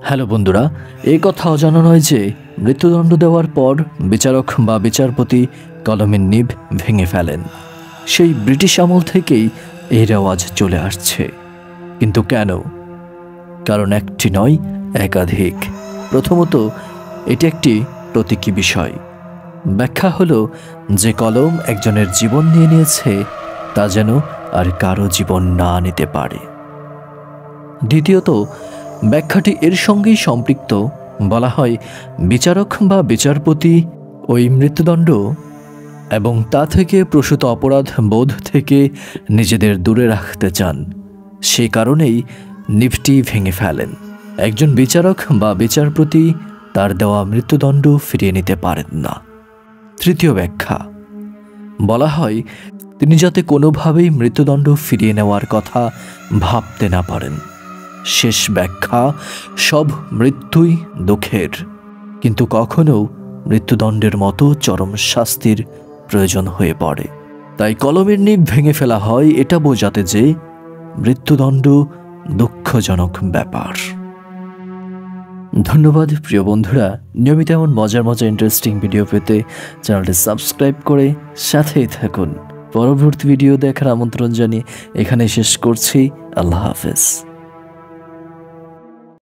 Hello বন্ধুরা, এই কথা অজানা নয় যে মৃত্যুদণ্ড দেওয়ার পর বিচারক বা বিচারপতি কলমের নিব ভেঙে ফেলেন। সেই ব্রিটিশ আমল থেকেই এই রেওয়াজ চলে আসছে। কিন্তু কেন? কারণ একটি নয়, একাধিক। প্রথমত, এটি একটি প্রতীকী বিষয়। ব্যাখ্যা হলো যে কলম একজনের জীবন নিয়ে নিয়েছে, তা যেন আর কারো জীবন না নিতে পারে। দ্বিতীয়ত, ব্যাখ্যাটি এর সঙ্গেই সম্পৃক্ত। বলা হয় বিচারক বা বিচারপতি ওই মৃত্যুদণ্ড এবং তা থেকে প্রসূত অপরাধ বোধ থেকে নিজেদের দূরে রাখতে চান। সেই কারণেই নিবটি ভেঙে ফেলেন। একজন বিচারক বা বিচারপতি তার দেওয়া মৃত্যুদণ্ড ফিরিয়ে নিতে পারেন না। তৃতীয় ব্যাখ্যা, বলা হয় তিনি যাতে কোনোভাবেই মৃত্যুদণ্ড ফিরিয়ে নেওয়ার কথা ভাবতে না পারেন। শেষ ব্যাখ্যা, সব মৃত্যুই দুঃখের, কিন্তু কখনো মৃত্যুদণ্ডের মতো চরম শাস্তির প্রয়োজন হয়ে পড়ে। তাই কলমের নিব ভেঙে ফেলা হয় এটা বোঝাতে যে মৃত্যুদণ্ড দুঃখজনক ব্যাপার। ধন্যবাদ প্রিয় বন্ধুরা। নিয়মিত এমন মজার ইন্টারেস্টিং ভিডিও পেতে চ্যানেলটি সাবস্ক্রাইব করে সাথেই থাকুন। পরবর্তী ভিডিও দেখার আমন্ত্রণ জানিয়ে এখানে শেষ করছি। আল্লাহ হাফেজ।